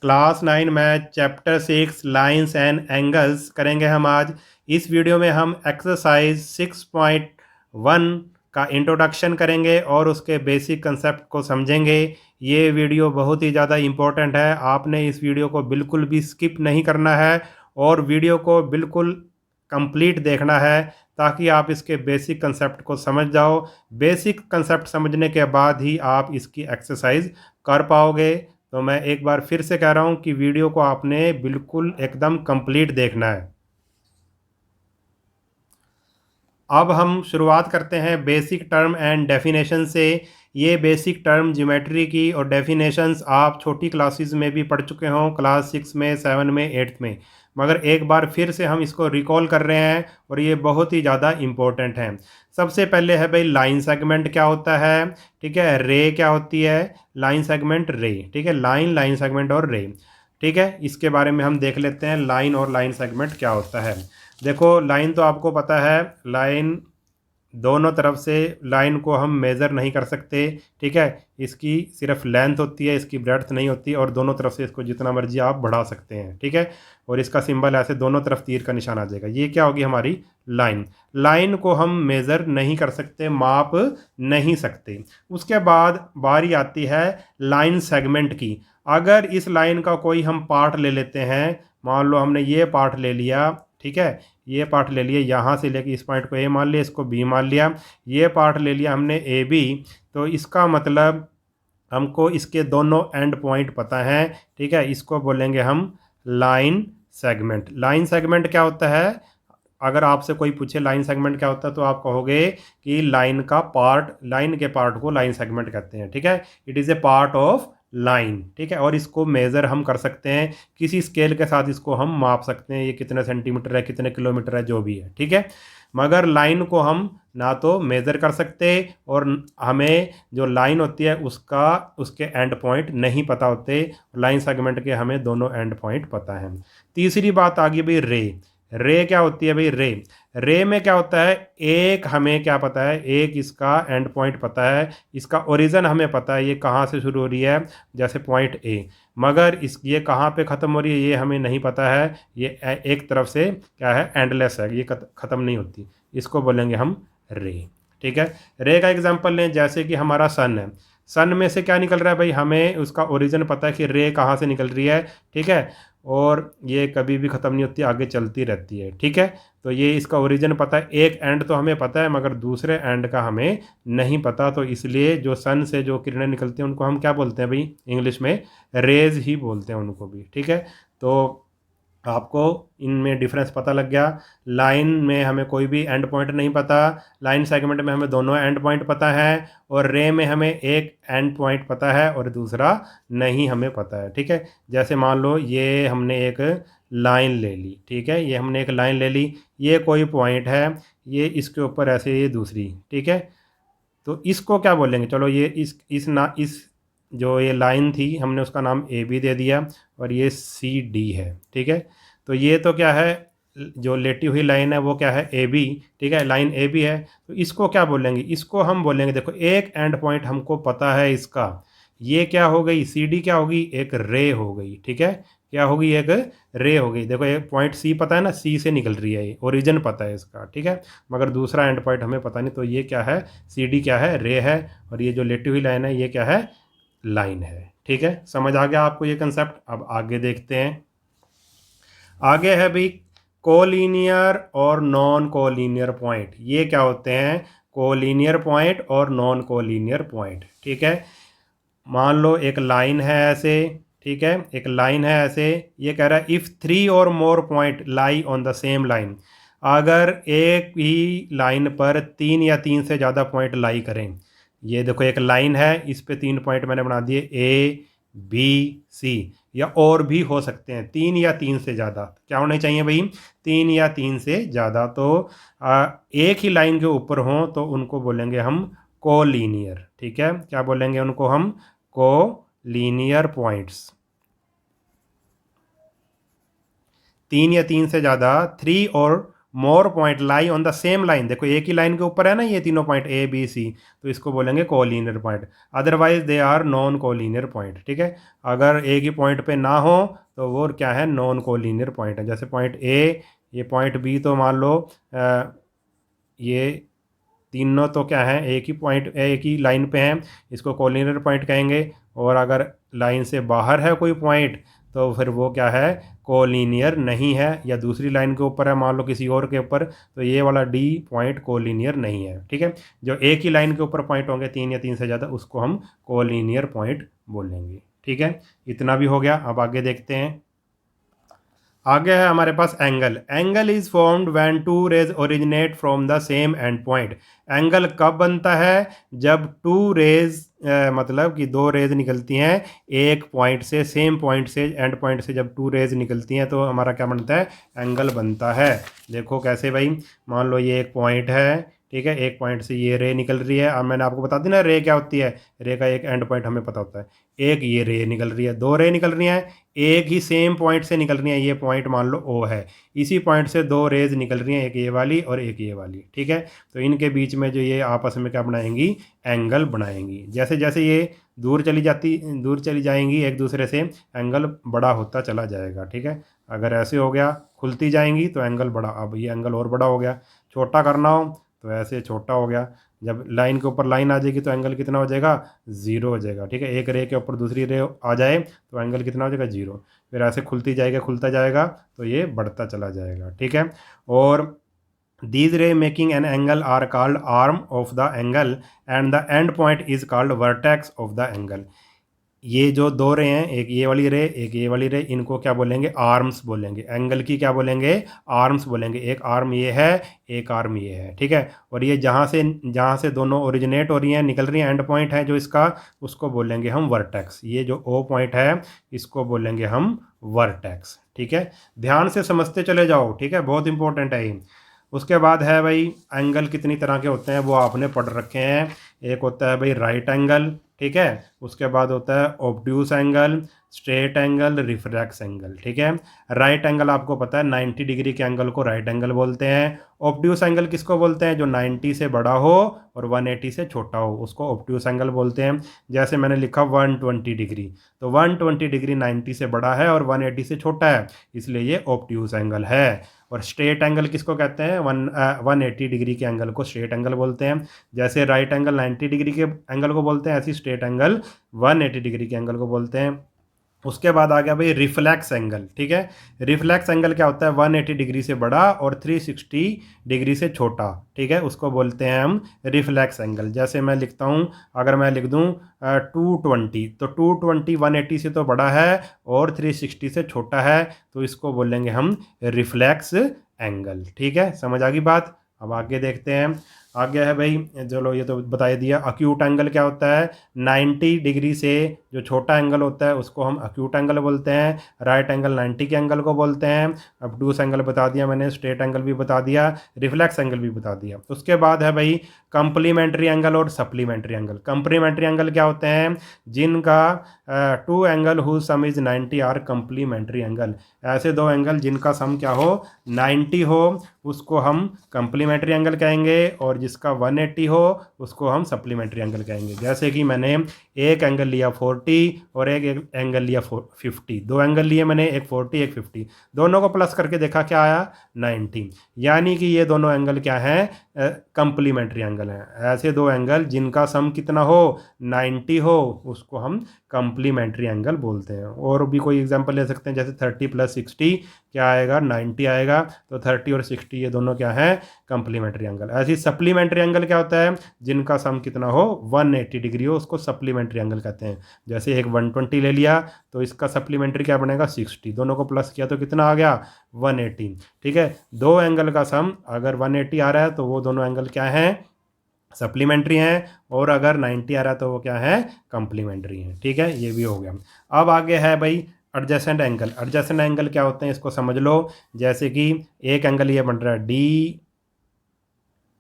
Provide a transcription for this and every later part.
Class 9 math chapter 6 lines and angles करेंगे हम आज। इस वीडियो में हम एक्सरसाइज 6.1 का इंट्रोडक्शन करेंगे और उसके बेसिक कंसेप्ट को समझेंगे। ये वीडियो बहुत ही ज़्यादा इम्पोर्टेंट है, आपने इस वीडियो को बिल्कुल भी स्किप नहीं करना है और वीडियो को बिल्कुल कंप्लीट देखना है ताकि आप इसके बेसिक कंसेप्ट को समझ जाओ। बेसिक कंसेप्ट समझने के बाद ही आप इसकी एक्सरसाइज कर पाओगे। तो मैं एक बार फिर से कह रहा हूँ कि वीडियो को आपने बिल्कुल एकदम कंप्लीट देखना है। अब हम शुरुआत करते हैं बेसिक टर्म एंड डेफिनेशन से। ये बेसिक टर्म ज्योमेट्री की और डेफिनेशंस आप छोटी क्लासेस में भी पढ़ चुके हों, क्लास 6 में, 7 में, 8 में, मगर एक बार फिर से हम इसको रिकॉल कर रहे हैं और ये बहुत ही ज़्यादा इम्पोर्टेंट है। सबसे पहले है भाई लाइन सेगमेंट क्या होता है, ठीक है। रे क्या होती है, लाइन सेगमेंट रे, ठीक है। लाइन सेगमेंट और रे, ठीक है। इसके बारे में हम देख लेते हैं लाइन और लाइन सेगमेंट क्या होता है। देखो लाइन तो आपको पता है, लाइन दोनों तरफ से लाइन को हम मेज़र नहीं कर सकते, ठीक है। इसकी सिर्फ लेंथ होती है, इसकी ब्रेड्थ नहीं होती, और दोनों तरफ से इसको जितना मर्जी आप बढ़ा सकते हैं, ठीक है। और इसका सिंबल ऐसे दोनों तरफ तीर का निशान आ जाएगा। ये क्या होगी हमारी लाइन। लाइन को हम मेज़र नहीं कर सकते, माप नहीं सकते। उसके बाद बारी आती है लाइन सेगमेंट की। अगर इस लाइन का कोई हम पार्ट ले लेते हैं, मान लो हमने ये पार्ट ले लिया, ठीक है, ये पार्ट ले लिया, यहाँ से लेके इस पॉइंट को ए मान लिया, इसको बी मान लिया, ये पार्ट ले लिया हमने ए बी, तो इसका मतलब हमको इसके दोनों एंड पॉइंट पता है, ठीक है। इसको बोलेंगे हम लाइन सेगमेंट। लाइन सेगमेंट क्या होता है, अगर आपसे कोई पूछे लाइन सेगमेंट क्या होता है तो आप कहोगे कि लाइन का पार्ट, लाइन के पार्ट को लाइन सेगमेंट कहते हैं, ठीक है। It is a part of line, ठीक है। और इसको मेज़र हम कर सकते हैं, किसी स्केल के साथ इसको हम माप सकते हैं, ये कितने सेंटीमीटर है, कितने किलोमीटर है, जो भी है, ठीक है। मगर लाइन को हम ना तो मेज़र कर सकते और हमें जो लाइन होती है उसका, उसके एंड पॉइंट नहीं पता होते। लाइन सेगमेंट के हमें दोनों एंड पॉइंट पता है। तीसरी बात आ गई भाई रे। रे क्या होती है भाई रे। रे में क्या होता है, एक हमें क्या पता है, एक इसका एंड पॉइंट पता है, इसका ओरिजिन हमें पता है, ये कहाँ से शुरू हो रही है, जैसे पॉइंट ए, मगर इस ये कहाँ पे ख़त्म हो रही है ये हमें नहीं पता है। ये एक तरफ से क्या है, एंडलेस है, ये ख़त्म नहीं होती, इसको बोलेंगे हम रे, ठीक है। रे का एग्जांपल लें, जैसे कि हमारा सन है, सन में से क्या निकल रहा है भाई, हमें उसका ओरिजिन पता है कि रे कहाँ से निकल रही है, ठीक है। और ये कभी भी ख़त्म नहीं होती, आगे चलती रहती है, ठीक है। तो ये इसका ओरिजिन पता है, एक एंड तो हमें पता है मगर दूसरे एंड का हमें नहीं पता, तो इसलिए जो सन से जो किरणें निकलती हैं उनको हम क्या बोलते हैं भाई, इंग्लिश में रेज ही बोलते हैं उनको भी, ठीक है। तो आपको इनमें डिफरेंस पता लग गया। लाइन में हमें कोई भी एंड पॉइंट नहीं पता, लाइन सेगमेंट में हमें दोनों एंड पॉइंट पता है, और रे में हमें एक एंड पॉइंट पता है और दूसरा नहीं हमें पता है, ठीक है। जैसे मान लो ये हमने एक लाइन ले ली, ठीक है, ये हमने एक लाइन ले ली, ये कोई पॉइंट है, ये इसके ऊपर ऐसे ये दूसरी, ठीक है। तो इसको क्या बोलेंगे, चलो ये इस जो ये लाइन थी हमने उसका नाम ए बी दे दिया और ये सी डी है, ठीक है। तो ये तो क्या है, जो लेटी हुई लाइन है वो क्या है, ए बी, ठीक है, लाइन ए बी है। तो इसको क्या बोलेंगे, इसको हम बोलेंगे, देखो एक एंड पॉइंट हमको पता है इसका, ये क्या हो गई, सी डी क्या होगी, एक रे हो गई, ठीक है। क्या होगी, एक रे हो गई। देखो एक पॉइंट सी पता है ना, सी से निकल रही है, ये ओरिजिन पता है इसका, ठीक है, मगर दूसरा एंड पॉइंट हमें पता नहीं, तो ये क्या है, सी डी क्या है, रे है, और ये जो लेटी हुई लाइन है ये क्या है, लाइन है, ठीक है। समझ आ गया आपको ये कंसेप्ट। अब आगे देखते हैं। आगे है भाई कोलिनियर और नॉन कोलिनियर पॉइंट। ये क्या होते हैं, कोलिनियर पॉइंट और नॉन कोलिनियर पॉइंट, ठीक है। मान लो एक लाइन है ऐसे, ठीक है, एक लाइन है ऐसे, ये कह रहा है इफ़ 3 और more point lie on the same line. अगर एक ही लाइन पर 3 या 3 से ज़्यादा पॉइंट लाई करें, ये देखो एक लाइन है, इस पे 3 पॉइंट मैंने बना दिए, ए बी सी, या और भी हो सकते हैं, 3 या 3 से ज़्यादा क्या होने चाहिए भाई, 3 या 3 से ज़्यादा। तो एक ही लाइन के ऊपर हों तो उनको बोलेंगे हम कोलिनियर, ठीक है। क्या बोलेंगे उनको हम, कोलिनियर पॉइंट्स। 3 या 3 से ज़्यादा, 3 और more point lie on the same line, देखो एक ही लाइन के ऊपर है ना ये तीनों पॉइंट ए बी सी, तो इसको बोलेंगे collinear point. Otherwise they are non collinear point, ठीक है। अगर एक ही पॉइंट पे ना हो तो वो क्या है, नॉन कोलिनियर पॉइंट है। जैसे पॉइंट ए, ये पॉइंट बी, तो मान लो ये तीनों तो क्या है, एक ही पॉइंट एक ही लाइन पे हैं, इसको कोलिनियर पॉइंट कहेंगे। और अगर लाइन से बाहर है कोई पॉइंट तो फिर वो क्या है, कोलिनियर नहीं है। या दूसरी लाइन के ऊपर है मान लो किसी और के ऊपर, तो ये वाला डी पॉइंट कोलिनियर नहीं है, ठीक है। जो एक ही लाइन के ऊपर पॉइंट होंगे तीन या तीन से ज़्यादा, उसको हम कोलिनियर पॉइंट बोलेंगे, ठीक है। इतना भी हो गया। अब आगे देखते हैं। आगे है हमारे पास angle. Angle is formed when two rays originate from the same end point. Angle कब बनता है, जब टू रेज मतलब कि दो रेज निकलती हैं एक पॉइंट से, सेम पॉइंट से, एंड पॉइंट से जब टू रेज निकलती हैं तो हमारा क्या बनता है, एंगल बनता है। देखो कैसे भाई, मान लो ये एक पॉइंट है, ठीक है, एक पॉइंट से ये रे निकल रही है। अब मैंने आपको बता दी ना रे क्या होती है, रे का एक एंड पॉइंट हमें पता होता है। एक ये रे निकल रही है, दो रे निकल रही हैं, एक ही सेम पॉइंट से निकल रही हैं। ये पॉइंट मान लो ओ है, इसी पॉइंट से दो रेज निकल रही हैं, एक ये वाली और एक ये वाली, ठीक है। तो इनके बीच में जो ये आपस में क्या बनाएंगी, एंगल बनाएंगी। जैसे जैसे ये दूर चली जाएंगी एक दूसरे से, एंगल बड़ा होता चला जाएगा, ठीक है। अगर ऐसे हो गया, खुलती जाएंगी तो एंगल बड़ा, अब ये एंगल और बड़ा हो गया। छोटा करना हो तो ऐसे छोटा हो गया। जब लाइन के ऊपर लाइन आ जाएगी तो एंगल कितना हो जाएगा, ज़ीरो हो जाएगा, ठीक है। एक रे के ऊपर दूसरी रे आ जाए तो एंगल कितना हो जाएगा, जीरो। फिर ऐसे खुलती जाएगा, खुलता जाएगा तो ये बढ़ता चला जाएगा, ठीक है। और these ray making an angle are called arm of the angle and the end point is called vertex of the angle। ये जो दो रे हैं, एक ये वाली रे एक ये वाली रे, इनको क्या बोलेंगे, आर्म्स बोलेंगे। एंगल की क्या बोलेंगे, आर्म्स बोलेंगे। एक आर्म ये है, एक आर्म ये है, ठीक है। और ये जहाँ से दोनों ओरिजिनेट हो रही हैं, निकल रही हैं, एंड पॉइंट है जो इसका, उसको बोलेंगे हम वर्टेक्स। ये जो ओ पॉइंट है इसको बोलेंगे हम वर्टेक्स, ठीक है। ध्यान से समझते चले जाओ, ठीक है, बहुत इंपॉर्टेंट है ये। उसके बाद है भाई, एंगल कितनी तरह के होते हैं वो आपने पढ़ रखे हैं। एक होता है भाई राइट एंगल, ठीक है। उसके बाद होता है obtuse angle, straight angle, reflex angle, ठीक है। राइट एंगल आपको पता है 90 डिग्री के एंगल को राइट एंगल बोलते हैं। ऑब्ट्यूस एंगल किसको बोलते हैं, जो 90 से बड़ा हो और 180 से छोटा हो, उसको ऑब्ट्यूस एंगल बोलते हैं। जैसे मैंने लिखा 120 डिग्री, तो 120 डिग्री 90 से बड़ा है और 180 से छोटा है, इसलिए ये ऑब्ट्यूस एंगल है। और स्ट्रेट एंगल किसको कहते हैं, 180 डिग्री के एंगल को स्ट्रेट एंगल बोलते हैं। जैसे राइट एंगल 90 डिग्री के एंगल को बोलते हैं, ऐसी स्ट्रेट एंगल 180 डिग्री के एंगल को बोलते हैं। उसके बाद आ गया भाई रिफ्लेक्स एंगल, ठीक है। रिफ्लेक्स एंगल क्या होता है, 180 डिग्री से बड़ा और 360 डिग्री से छोटा, ठीक है, उसको बोलते हैं हम रिफ्लेक्स एंगल। जैसे मैं लिखता हूँ, अगर मैं लिख दूँ 220, तो 220 180 से तो बड़ा है और 360 से छोटा है, तो इसको बोलेंगे हम रिफ्लेक्स एंगल, ठीक है। समझ आ गई बात। अब आगे देखते हैं। आगे है भाई, चलो ये तो बता ही दिया। अक्यूट एंगल क्या होता है, 90 डिग्री से जो छोटा एंगल होता है उसको हम अक्यूट एंगल बोलते हैं। राइट एंगल 90 के एंगल को बोलते हैं। ऑब्ट्यूस एंगल बता दिया मैंने, स्ट्रेट एंगल भी बता दिया, रिफ्लेक्स एंगल भी बता दिया। उसके बाद है भाई कंप्लीमेंट्री एंगल और सप्लीमेंट्री एंगल। कंप्लीमेंट्री एंगल क्या होते हैं, जिनका two angle whose sum is 90 are complementary angle. ऐसे दो एंगल जिनका सम क्या हो, 90 हो, उसको हम कंप्लीमेंट्री एंगल कहेंगे, और जिसका 180 हो उसको हम सप्लीमेंट्री एंगल कहेंगे। जैसे कि मैंने एक एंगल लिया 40 और एक एंगल लिया 50, दो एंगल लिए मैंने, एक 40 एक 50, दोनों को प्लस करके देखा क्या आया, 90। यानी कि ये दोनों एंगल क्या हैं, कंप्लीमेंट्री एंगल हैं। ऐसे दो एंगल जिनका सम कितना हो, 90 हो, उसको हम कंप्लीमेंट्री एंगल बोलते हैं। और भी कोई एग्जांपल ले सकते हैं, जैसे 30 + 60 क्या आएगा, 90 आएगा। तो 30 और 60 ये दोनों क्या है, कंप्लीमेंट्री एंगल। ऐसी सप्लीमेंट्री एंगल क्या होता है, जिनका सम कितना हो, 180 डिग्री हो, उसको सप्लीमेंट्री एंगल कहते हैं। जैसे एक 120 ले लिया तो इसका सप्लीमेंट्री क्या बनेगा, 60, दोनों को प्लस किया तो कितना आ गया, 180, ठीक है। दो एंगल का सम अगर 180 आ रहा है तो वो दोनों एंगल क्या है, सप्लीमेंट्री हैं, और अगर 90 आ रहा है तो वो क्या है, कंप्लीमेंट्री हैं, ठीक है। ये भी हो गया। अब आगे है भाई एडजेसेंट एंगल। एडजेसेंट एंगल क्या होते हैं इसको समझ लो। जैसे कि एक एंगल ये बन रहा है डी,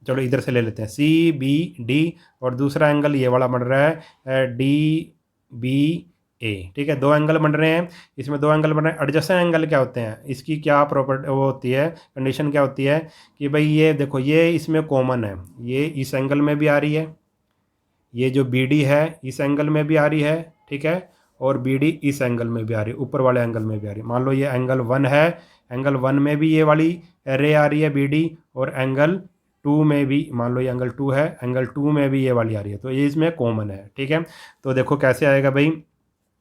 चलो इधर से ले लेते हैं CBD, और दूसरा एंगल ये वाला बन रहा है DBE, ए। ठीक है, दो एंगल बन रहे हैं, इसमें दो एंगल बन रहे हैं। एडजेसेंट एंगल क्या होते हैं, इसकी क्या प्रॉपर्टी वो होती है, कंडीशन क्या होती है कि भाई ये देखो ये इसमें कॉमन है, ये इस एंगल में भी आ रही है, ये जो बी डी है इस एंगल में भी आ रही है, ठीक है, और बी डी इस एंगल में भी आ रही है, ऊपर वाले एंगल में भी आ रही है। मान लो ये एंगल 1 है, एंगल 1 में भी ये वाली रे आ रही है बी डी, और एंगल 2 में भी, मान लो ये एंगल 2 है, एंगल 2 में भी ये वाली आ रही है, तो ये इसमें कॉमन है। ठीक है, तो देखो कैसे आएगा भाई,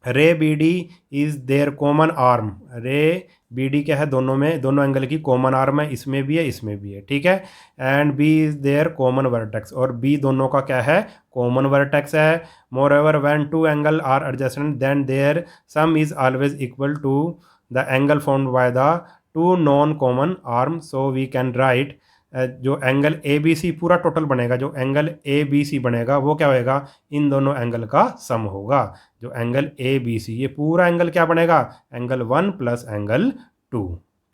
ray B D is there common arm, ray B D क्या है, दोनों में, दोनों एंगल की कॉमन आर्म है, इसमें भी है इसमें भी है। ठीक है, and B is there common vertex, और बी दोनों का क्या है, कॉमन वर्टेक्स है। Moreover when two angle are adjacent then their sum is always equal to the angle formed by the two non common arm, so we can write, जो angle A B C पूरा total बनेगा, जो angle A B सी बनेगा वो क्या होएगा, इन दोनों angle का सम होगा। जो एंगल ए बी सी, ये पूरा एंगल क्या बनेगा, एंगल 1 प्लस एंगल 2।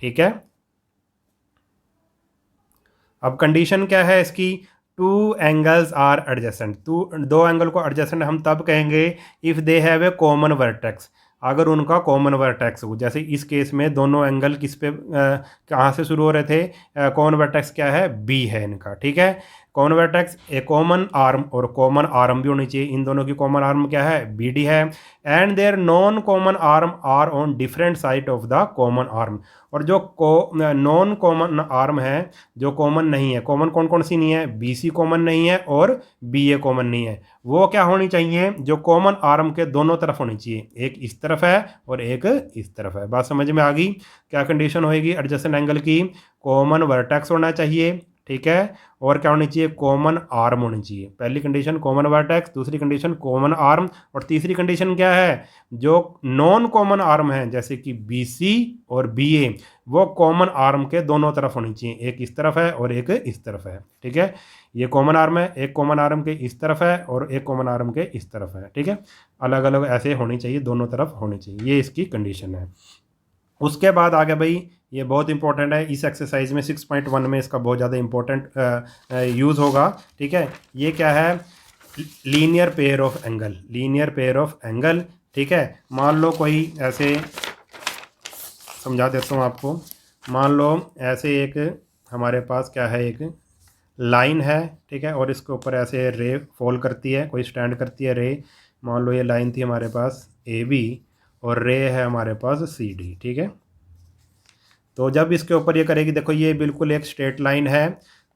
ठीक है, अब कंडीशन क्या है इसकी, टू एंगल्स आर एडजेसेंट, दो एंगल को एडजेसेंट हम तब कहेंगे if they have a common vertex, अगर उनका कॉमन वर्टेक्स हो। जैसे इस केस में दोनों एंगल किस पे कहाँ से शुरू हो रहे थे, कॉमन वर्टेक्स क्या है, बी है इनका। ठीक है, कॉमन वर्टेक्स ए कॉमन आर्म, और कॉमन आर्म भी होनी चाहिए, इन दोनों की कॉमन आर्म क्या है, बी डी है, and their non common arm are on different side of the common arm, और जो नॉन कॉमन आर्म है, जो कॉमन नहीं है, कॉमन कौन कौन सी नहीं है, बी सी कॉमन नहीं है और बी ए कॉमन नहीं है, वो क्या होनी चाहिए, जो कॉमन आर्म के दोनों तरफ होनी चाहिए, एक इस तरफ है और एक इस तरफ है। बात समझ में आ गई, क्या कंडीशन होएगी एडजेसेंट एंगल की, कॉमन वर्टेक्स होना चाहिए, ठीक है, और क्या होनी चाहिए, कॉमन आर्म होनी चाहिए। पहली कंडीशन कॉमन वर्टेक्स, दूसरी कंडीशन कॉमन आर्म, और तीसरी कंडीशन क्या है, जो नॉन कॉमन आर्म है जैसे कि बी सी और बी ए, वो कॉमन आर्म के दोनों तरफ होनी चाहिए, एक इस तरफ है और एक इस तरफ है। ठीक है, ये कॉमन आर्म है, एक कॉमन आर्म के इस तरफ है और एक कॉमन आर्म के इस तरफ है। ठीक है, अलग अलग ऐसे होनी चाहिए, दोनों तरफ होनी चाहिए, ये इसकी कंडीशन है। उसके बाद आगे भाई, ये बहुत इंपॉर्टेंट है, इस एक्सरसाइज में 6.1 में इसका बहुत ज़्यादा इंपॉर्टेंट यूज़ होगा। ठीक है, ये क्या है, linear pair of angle, linear pair of angle. ठीक है, मान लो कोई ऐसे, समझा देता हूँ आपको, मान लो ऐसे एक हमारे पास क्या है, एक लाइन है, ठीक है, और इसके ऊपर ऐसे रे फॉल करती है, कोई स्टैंड करती है रे, मान लो ये लाइन थी हमारे पास ए बी और रे है हमारे पास सी डी। ठीक है, तो जब इसके ऊपर ये करेगी, देखो ये बिल्कुल एक स्ट्रेट लाइन है,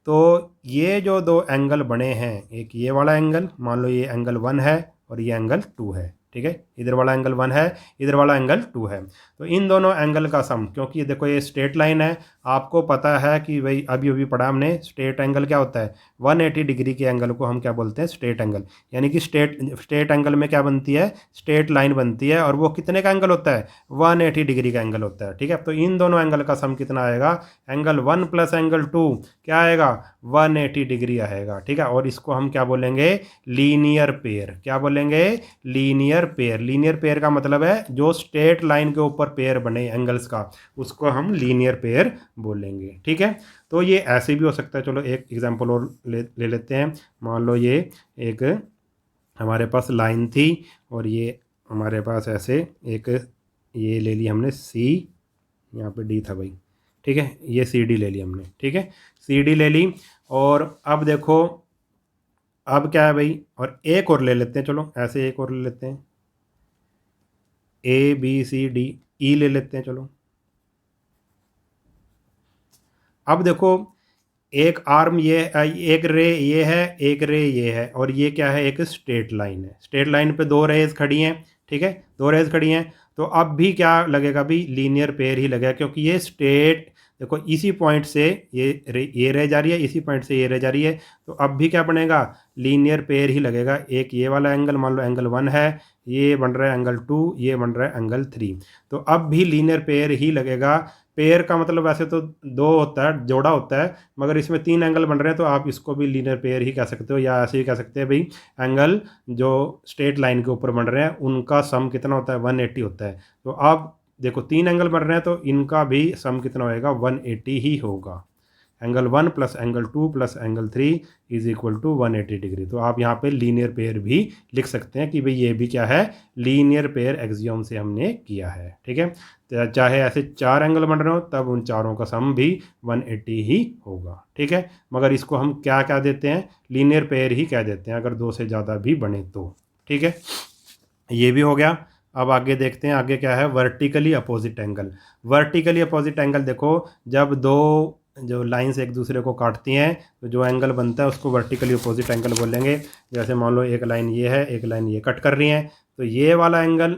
तो ये जो दो एंगल बने हैं, एक ये वाला एंगल, मान लो ये एंगल 1 है और ये एंगल 2 है। ठीक है, इधर वाला एंगल 1 है, इधर वाला एंगल 2 है, तो इन दोनों एंगल का सम, क्योंकि देखो ये स्ट्रेट लाइन है, आपको पता है कि भाई अभी अभी पढ़ा हमने, स्ट्रेट एंगल क्या होता है, 180 डिग्री के एंगल को हम क्या बोलते हैं, स्ट्रेट एंगल। यानी कि स्ट्रेट एंगल में क्या बनती है, स्ट्रेट लाइन बनती है, और वो कितने का एंगल होता है, 180 डिग्री का एंगल होता है। ठीक है, तो इन दोनों एंगल का सम कितना आएगा, एंगल 1 प्लस एंगल 2 क्या आएगा, 180 डिग्री आएगा। ठीक है, और इसको हम क्या बोलेंगे, लीनियर पेयर। क्या बोलेंगे, लीनियर पेयर। लीनियर पेयर का मतलब है जो स्ट्रेट लाइन के ऊपर पेयर बने एंगल्स का, उसको हम लीनियर पेयर बोलेंगे। ठीक है, तो ये ऐसे भी हो सकता है। चलो एक एग्जांपल और ले लेते हैं। मान लो ये एक हमारे पास लाइन थी और ये हमारे पास ऐसे एक, ये ले ली हमने सी, यहाँ पे डी था भाई। ठीक है, ये सी डी ले ली हमने। ठीक है, सी डी ले ली, और अब देखो अब क्या है भाई, और एक और ले लेते हैं, चलो ऐसे एक और ले लेते हैं, ए बी सी डी ई ले लेते हैं। चलो अब देखो, एक आर्म ये, एक रे ये है, एक रे ये है, और ये क्या है, एक स्ट्रेट लाइन है। स्ट्रेट लाइन पे दो रेज खड़ी हैं। ठीक है, दो रेज खड़ी हैं, तो अब भी क्या लगेगा भी, लीनियर पेयर ही लगेगा, क्योंकि ये स्ट्रेट, देखो इसी पॉइंट से ये रे जा रही है, इसी पॉइंट से ये रे जा रही है, तो अब भी क्या बनेगा, लीनियर पेयर ही लगेगा। एक ये वाला एंगल, मान लो एंगल 1 है, ये बन रहा है एंगल 2, ये बन रहा है एंगल 3, तो अब भी लीनियर पेयर ही लगेगा। पेयर का मतलब वैसे तो दो होता है, जोड़ा होता है, मगर इसमें 3 एंगल बन रहे हैं, तो आप इसको भी लीनियर पेयर ही कह सकते हो, या ऐसे ही कह सकते हैं भाई, एंगल जो स्ट्रेट लाइन के ऊपर बन रहे हैं उनका सम कितना होता है, 180 होता है। तो आप देखो 3 एंगल बन रहे हैं, तो इनका भी सम कितना होएगा, 180 ही होगा। Angle 1 plus angle 2 plus angle 3 is equal to 180 degree. तो आप यहाँ पे लीनियर पेयर भी लिख सकते हैं कि भाई ये भी क्या है, लीनियर पेयर एक्सियोम से हमने किया है। ठीक है, तो चाहे ऐसे 4 एंगल बन रहे हो तब उन चारों का सम भी 180 ही होगा। ठीक है, मगर इसको हम क्या क्या देते हैं, लीनियर पेयर ही कह देते हैं अगर 2 से ज़्यादा भी बने तो। ठीक है, ये भी हो गया। अब आगे देखते हैं, आगे क्या है, vertically opposite angle. Vertically opposite angle देखो, जब दो जो लाइंस एक दूसरे को काटती हैं तो जो एंगल बनता है उसको वर्टिकली अपोजिट एंगल बोलेंगे। जैसे मान लो एक लाइन ये है, एक लाइन ये कट कर रही है, तो ये वाला एंगल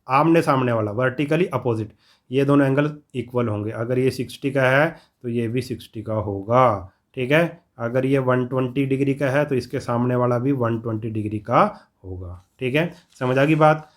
आमने सामने वाला वर्टिकली अपोजिट, ये दोनों एंगल इक्वल होंगे। अगर ये 60 का है तो ये भी 60 का होगा। ठीक है, अगर ये 120 डिग्री का है तो इसके सामने वाला भी 120 डिग्री का होगा। ठीक है, समझ आ गई बात।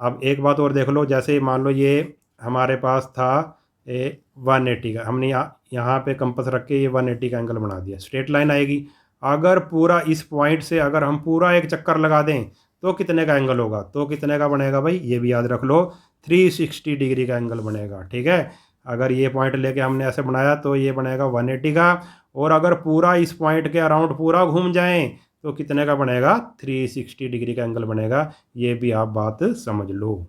अब एक बात और देख लो, जैसे मान लो ये हमारे पास था 180 का, हमने यहाँ पे कंपास रख के ये 180 का एंगल बना दिया, स्ट्रेट लाइन आएगी। अगर पूरा इस पॉइंट से अगर हम पूरा एक चक्कर लगा दें तो कितने का एंगल होगा, तो कितने का बनेगा भाई, ये भी याद रख लो, 360 डिग्री का एंगल बनेगा। ठीक है, अगर ये पॉइंट लेके हमने ऐसे बनाया तो ये बनेगा 180 का, और अगर पूरा इस पॉइंट के अराउंड पूरा घूम जाएं तो कितने का बनेगा, 360 डिग्री का एंगल बनेगा। ये भी आप बात समझ लो।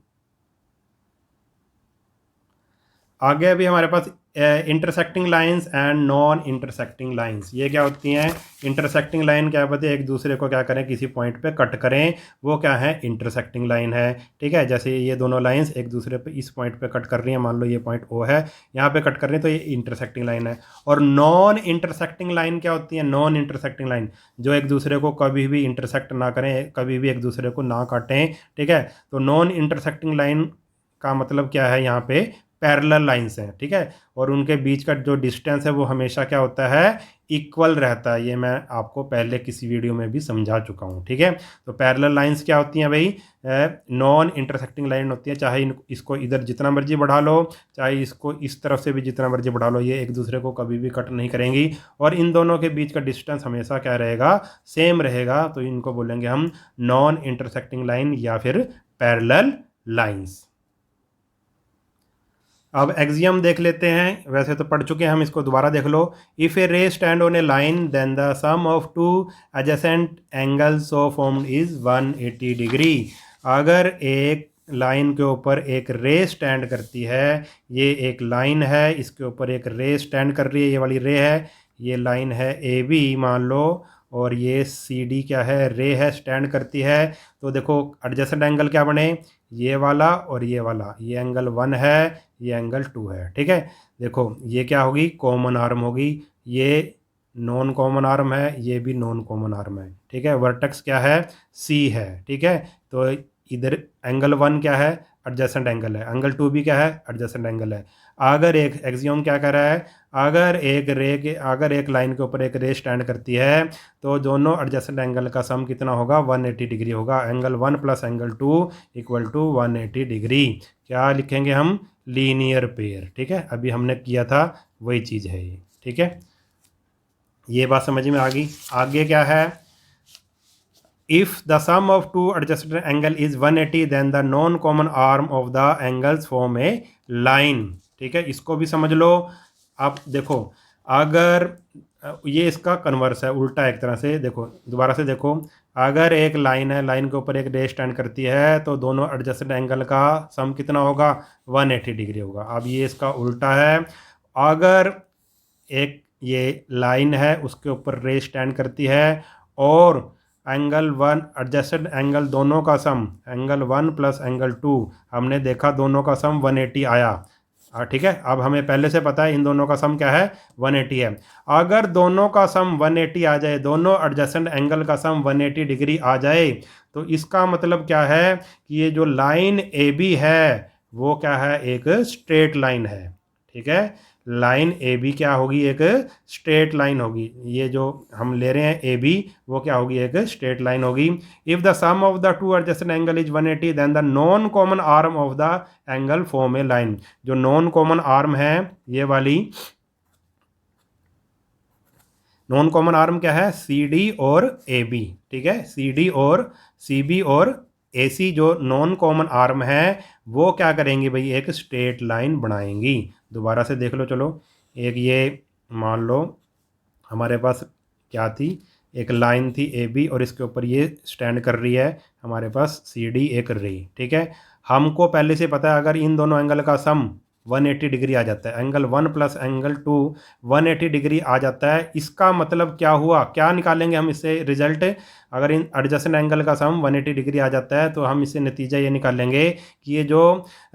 आगे अभी हमारे पास intersecting lines and non intersecting lines. ये क्या होती हैं, इंटरसेक्टिंग लाइन क्या होती है, एक दूसरे को क्या करें, किसी पॉइंट पे कट करें, वो क्या है, इंटरसेक्टिंग लाइन है। ठीक है, जैसे ये दोनों लाइंस एक दूसरे पे इस पॉइंट पे कट कर रही हैं, मान लो ये पॉइंट ओ है, यहाँ पे कट कर रही है, तो ये इंटरसेक्टिंग लाइन है। और नॉन इंटरसेक्टिंग लाइन क्या होती है, नॉन इंटरसेक्टिंग लाइन जो एक दूसरे को कभी भी इंटरसेक्ट ना करें, कभी भी एक दूसरे को ना काटें। ठीक है, तो नॉन इंटरसेक्टिंग लाइन का मतलब क्या है, यहाँ पे पैरेलल लाइंस हैं। ठीक है, और उनके बीच का जो डिस्टेंस है वो हमेशा क्या होता है, इक्वल रहता है। ये मैं आपको पहले किसी वीडियो में भी समझा चुका हूँ। ठीक है, तो पैरेलल लाइंस क्या होती हैं भाई, नॉन इंटरसेक्टिंग लाइन होती है। चाहे इसको इधर जितना मर्जी बढ़ा लो, चाहे इसको इस तरफ से भी जितना मर्जी बढ़ा लो, ये एक दूसरे को कभी भी कट नहीं करेंगी, और इन दोनों के बीच का डिस्टेंस हमेशा क्या रहेगा, सेम रहेगा। तो इनको बोलेंगे हम नॉन इंटरसेक्टिंग लाइन या फिर पैरेलल लाइंस। अब एक्सियम देख लेते हैं, वैसे तो पढ़ चुके हैं हम, इसको दोबारा देख लो। If a ray stand on a line then the sum of two adjacent angles so formed is 180 degree. अगर एक लाइन के ऊपर एक रे स्टैंड करती है, ये एक लाइन है, इसके ऊपर एक रे स्टैंड कर रही है, ये वाली रे है, ये लाइन है ए बी मान लो, और ये सी डी क्या है, रे है, स्टैंड करती है। तो देखो एडजेसेंट एंगल क्या बने, ये वाला और ये वाला, ये एंगल 1 है, ये एंगल 2 है। ठीक है, देखो ये क्या होगी, कॉमन आर्म होगी, ये नॉन कॉमन आर्म है, ये भी नॉन कॉमन आर्म है। ठीक है, वर्टेक्स क्या है, सी है। ठीक है, तो इधर एंगल 1 क्या है, एडजेसेंट एंगल है, एंगल 2 भी क्या है, एडजेसेंट एंगल है। अगर एक एक्सियम क्या कर रहा है, अगर एक लाइन के ऊपर एक रे स्टैंड करती है तो दोनों एडजेसेंट एंगल का सम कितना होगा, 180 डिग्री होगा। Angle 1 plus angle 2 equal to 180 degree. क्या लिखेंगे हम, लीनियर पेयर। ठीक है, अभी हमने किया था वही चीज़ है ये। ठीक है, ये बात समझ में आ गई। आगे क्या है, if the sum of two adjusted angle is 180 then the non common arm of the angles form a line. ठीक है, इसको भी समझ लो। आप देखो, अगर ये इसका कन्वर्स है, उल्टा एक तरह से देखो, दोबारा से देखो, अगर एक लाइन है, लाइन के ऊपर एक रे स्टैंड करती है तो दोनों एडजस्टेड एंगल का सम कितना होगा, 180 डिग्री होगा। अब ये इसका उल्टा है, अगर एक ये लाइन है उसके ऊपर रे स्टैंड करती है और एंगल 1 एडजस्टेड एंगल दोनों का सम, एंगल 1 प्लस एंगल 2, हमने देखा दोनों का सम 180 आया। ठीक है, अब हमें पहले से पता है इन दोनों का सम क्या है, 180 है। अगर दोनों का सम 180 आ जाए, दोनों एडजेसेंट एंगल का सम 180 डिग्री आ जाए, तो इसका मतलब क्या है कि ये जो लाइन ए बी है वो क्या है, एक स्ट्रेट लाइन है। ठीक है, लाइन ए बी क्या होगी, एक स्ट्रेट लाइन होगी। ये जो हम ले रहे हैं ए बी, वो क्या होगी, एक स्ट्रेट लाइन होगी। If the sum of the two adjacent angle is 180 then the non common arm of the angle form a line. जो नॉन कॉमन आर्म है, ये वाली नॉन कॉमन आर्म क्या है, सी डी और ए बी। ठीक है, सी डी और सी बी और ए सी जो नॉन कॉमन आर्म है वो क्या करेंगी भाई, एक स्ट्रेट लाइन बनाएंगी। दोबारा से देख लो, चलो, एक ये मान लो हमारे पास क्या थी, एक लाइन थी ए बी और इसके ऊपर ये स्टैंड कर रही है हमारे पास सी डी एक रे, ठीक है। हमको पहले से पता है अगर इन दोनों एंगल का सम 180 डिग्री आ जाता है, एंगल 1 प्लस एंगल 2 180 डिग्री आ जाता है, इसका मतलब क्या हुआ, क्या निकालेंगे हम इससे रिजल्ट। अगर इन एडजेसेंट एंगल का सम 180 डिग्री आ जाता है तो हम इससे नतीजा ये निकालेंगे कि ये जो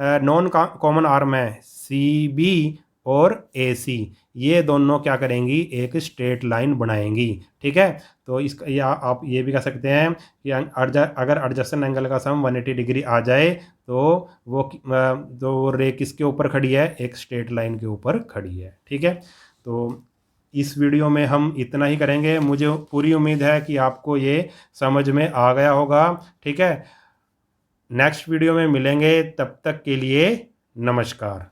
नॉन कॉमन आर्म है सी बी और ए सी, ये दोनों क्या करेंगी, एक स्ट्रेट लाइन बनाएंगी, ठीक है। तो इसका या आप ये भी कह सकते हैं कि अगर एडजस्टेंट एंगल का सम 180 डिग्री आ जाए तो वो रे किसके ऊपर खड़ी है, एक स्ट्रेट लाइन के ऊपर खड़ी है, ठीक है। तो इस वीडियो में हम इतना ही करेंगे। मुझे पूरी उम्मीद है कि आपको ये समझ में आ गया होगा, ठीक है। नेक्स्ट वीडियो में मिलेंगे, तब तक के लिए नमस्कार।